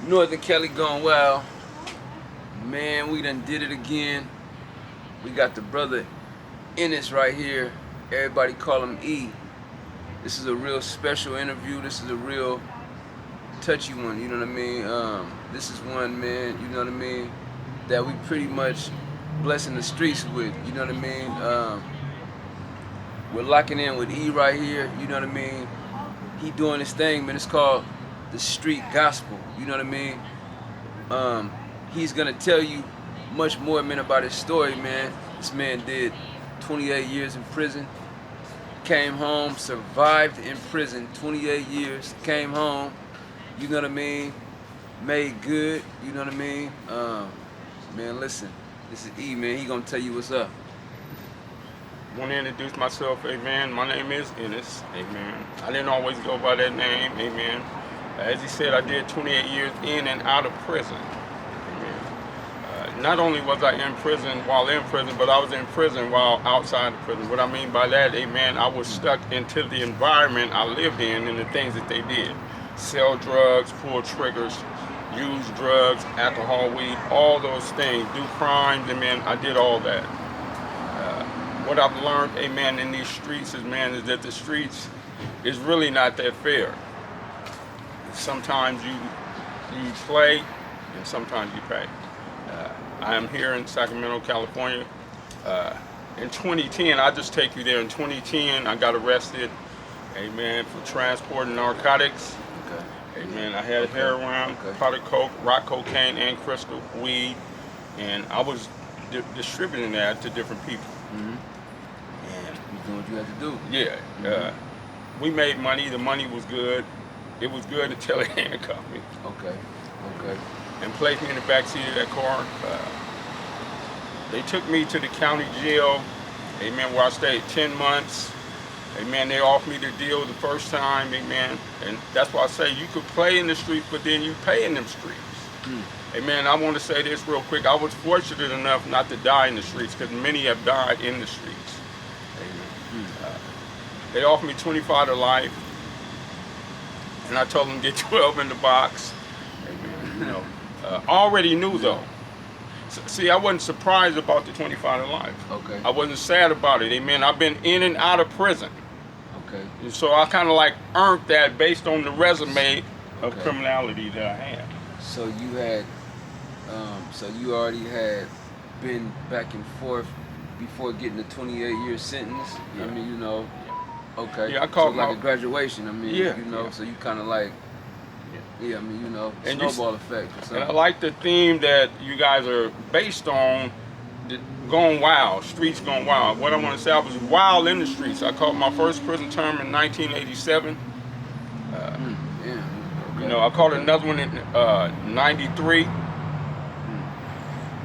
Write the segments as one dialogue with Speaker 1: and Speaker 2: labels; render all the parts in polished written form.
Speaker 1: Northern Cali going wild. Man, we done did it again. We got the brother Ennis right here. Everybody call him E. This is a real special interview. This is a real touchy one, you know what I mean? This is one, man, you know what I mean, that we pretty much blessing the streets with, you know what I mean? We're locking in with E right here, you know what I mean? He doing his thing, man. It's called the street gospel, you know what I mean? He's gonna tell you much more, man, about his story, man. This man did 28 years in prison, came home, survived in prison 28 years, came home, you know what I mean, made good, you know what I mean? Man, listen, this is E, man. He gonna tell you what's up.
Speaker 2: I want to introduce myself, amen. My name is Ennis, amen. I didn't always go by that name, amen. As he said, I did 28 years in and out of prison, amen. Not only was I in prison while in prison, but I was in prison while outside of prison. What I mean by that, amen, I was stuck into the environment I lived in and the things that they did. Sell drugs, pull triggers, use drugs, alcohol, weed, all those things, do crimes, amen. I did all that. What I've learned, amen, in these streets is, man, is that the streets is really not that fair. Sometimes you play and sometimes you pay. I am here in Sacramento, California. In 2010, I'll just take you there. In 2010, I got arrested, amen, for transporting narcotics. Okay. Amen. I had heroin, powder coke, rock cocaine, and crystal weed, and I was distributing that to different people.
Speaker 1: Mm-hmm. You doing what you had to do.
Speaker 2: Yeah.
Speaker 1: Mm-hmm.
Speaker 2: We made money. The money was good. It was good until they handcuffed me.
Speaker 1: Okay.
Speaker 2: And placed me in the back seat of that car. They took me to the county jail, amen, where I stayed 10 months. Amen. They offered me the deal the first time, amen. And that's why I say you could play in the streets, but then you pay in them streets. Mm. Amen. I want to say this real quick. I was fortunate enough not to die in the streets because many have died in the streets. Amen. They offered me 25 to life, and I told them get 12 in the box. Amen. You know, already knew though. See, I wasn't surprised about the 25 to life.
Speaker 1: Okay.
Speaker 2: I wasn't sad about it. Amen. I've been in and out of prison.
Speaker 1: Okay.
Speaker 2: And so I kind of like earned that based on the resume of criminality that I had.
Speaker 1: So you had, so you already had been back and forth before getting the 28-year sentence. Yeah. I mean, you know. Okay.
Speaker 2: Yeah, I called
Speaker 1: so like a graduation. I mean,
Speaker 2: yeah,
Speaker 1: you know.
Speaker 2: Yeah.
Speaker 1: So you kind of like. Yeah, I mean, you know, and snowball effect or something.
Speaker 2: And I like the theme that you guys are based on, going wild, streets going wild. What I want to say, I was wild in the streets. I caught my first prison term in 1987. You know, I caught another one in 93.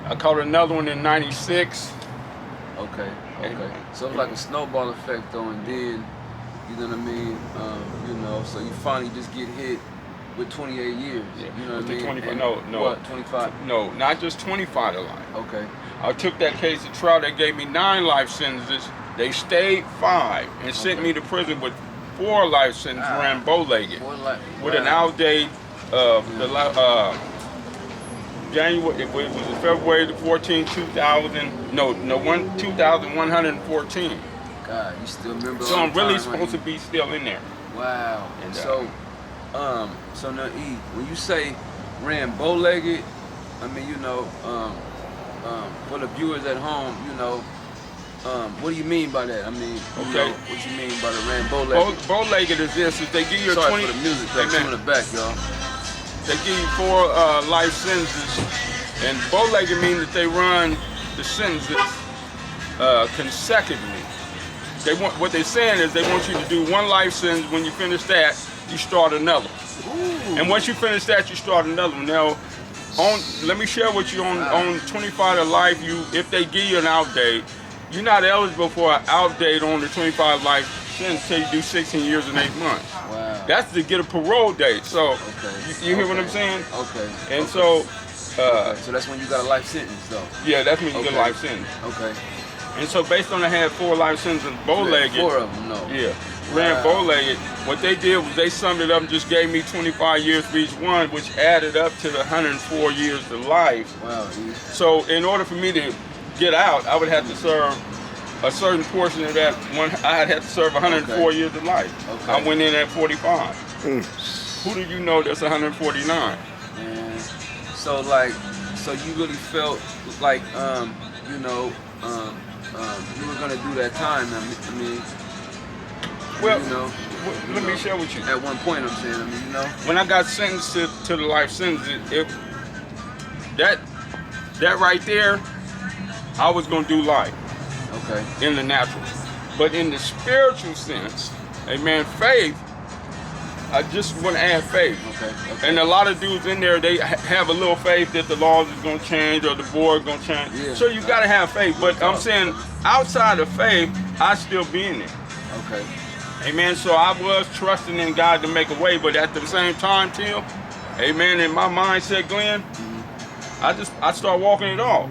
Speaker 2: I caught another one in 96.
Speaker 1: Okay. So it's like a snowball effect though, and then, you know what I mean, you know, so you finally just get hit with 28 years,
Speaker 2: yeah.
Speaker 1: You know what I mean?
Speaker 2: 25, no.
Speaker 1: What, 25?
Speaker 2: No, not just 25 to life.
Speaker 1: Okay.
Speaker 2: I took that case to trial. They gave me 9 life sentences. They stayed 5 and sent me to prison with 4 life sentences, ran bow-legged. With an out date of January, it was February the 14th, 2114.
Speaker 1: God, you still remember?
Speaker 2: So I'm really supposed to be still in there.
Speaker 1: Wow. And so now E, when you say ran bow-legged, I mean, you know, for the viewers at home, you know, what do you mean by that? I mean, you know, what you mean by the ran bow-legged?
Speaker 2: Bow-legged is this: is they give you
Speaker 1: Sorry
Speaker 2: 20.
Speaker 1: For the music, though, in the back, y'all.
Speaker 2: They give you 4 life sentences, and bow-legged means that they run the sentences consecutively. They want, what they're saying is they want you to do 1 life sentence. When you finish that, you start another. Ooh. And once you finish that, you start another one. Now, let me share with you on 25 to life. If they give you an out date, you're not eligible for an out date on the 25 life sentence until you do 16 years and 8 months.
Speaker 1: Wow.
Speaker 2: That's to get a parole date. So you hear what I'm saying? Okay. And so
Speaker 1: that's when you got a life sentence, though.
Speaker 2: Yeah, that's when you get a life sentence.
Speaker 1: Okay.
Speaker 2: And so based on I had 4 life sentences bow-legged.
Speaker 1: 4 of them, no.
Speaker 2: Yeah. ran bow-legged. What they did was they summed it up and just gave me 25 years for each one, which added up to the 104 years to life.
Speaker 1: Wow.
Speaker 2: So in order for me to get out, I would have to serve a certain portion of that one. I had to serve 104 years of life.
Speaker 1: Okay.
Speaker 2: I went in at 45. Who do you know that's 149?
Speaker 1: And so like, so you really felt like, you know, you were gonna do that time. I mean,
Speaker 2: Well,
Speaker 1: you know,
Speaker 2: let me share with you.
Speaker 1: At one point, I'm saying, I mean, you know,
Speaker 2: When I got sentenced to the life sentence, that right there, I was gonna do life.
Speaker 1: okay,
Speaker 2: In the natural. But in the spiritual sense, amen, faith, I just want to add faith.
Speaker 1: okay.
Speaker 2: And a lot of dudes in there, they have a little faith that the laws is going to change or the board going to change.
Speaker 1: Yeah.
Speaker 2: So you got to have faith. But I'm saying outside of faith, I still be in there.
Speaker 1: Okay.
Speaker 2: Amen. So I was trusting in God to make a way. But at the same time, Tim, amen, in my mindset, Glenn, I started walking it off.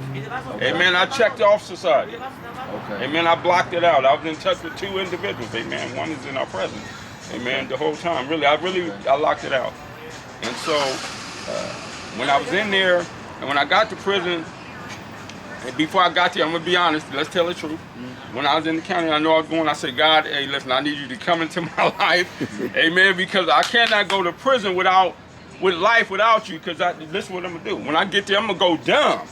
Speaker 1: Okay.
Speaker 2: Amen. I checked off society.
Speaker 1: Okay.
Speaker 2: Amen. I blocked it out. I was in touch with 2 individuals. Amen. One is in our presence. Amen. The whole time. Really, I locked it out. And so when I was in there and when I got to prison, and before I got there, I'm going to be honest, let's tell the truth. When I was in the county, I know I was going, I said, God, hey, listen, I need you to come into my life. Amen. Because I cannot go to prison with life without you, because this is what I'm going to do. When I get there, I'm going to go dumb.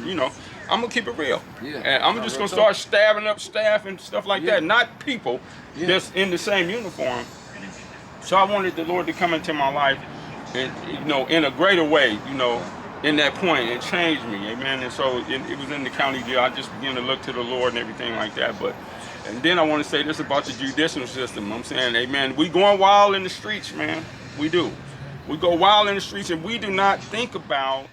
Speaker 2: You know, I'm going to keep it real.
Speaker 1: Yeah.
Speaker 2: And I'm just going to start stabbing up staff and stuff like that. Not people that's in the same uniform. So I wanted the Lord to come into my life and, you know, in a greater way, you know, in that point, and change me. Amen. And so it was in the county jail. I just began to look to the Lord and everything like that. And then I want to say this about the judicial system. I'm saying, amen, we going wild in the streets, man. We do. We go wild in the streets, and we do not think about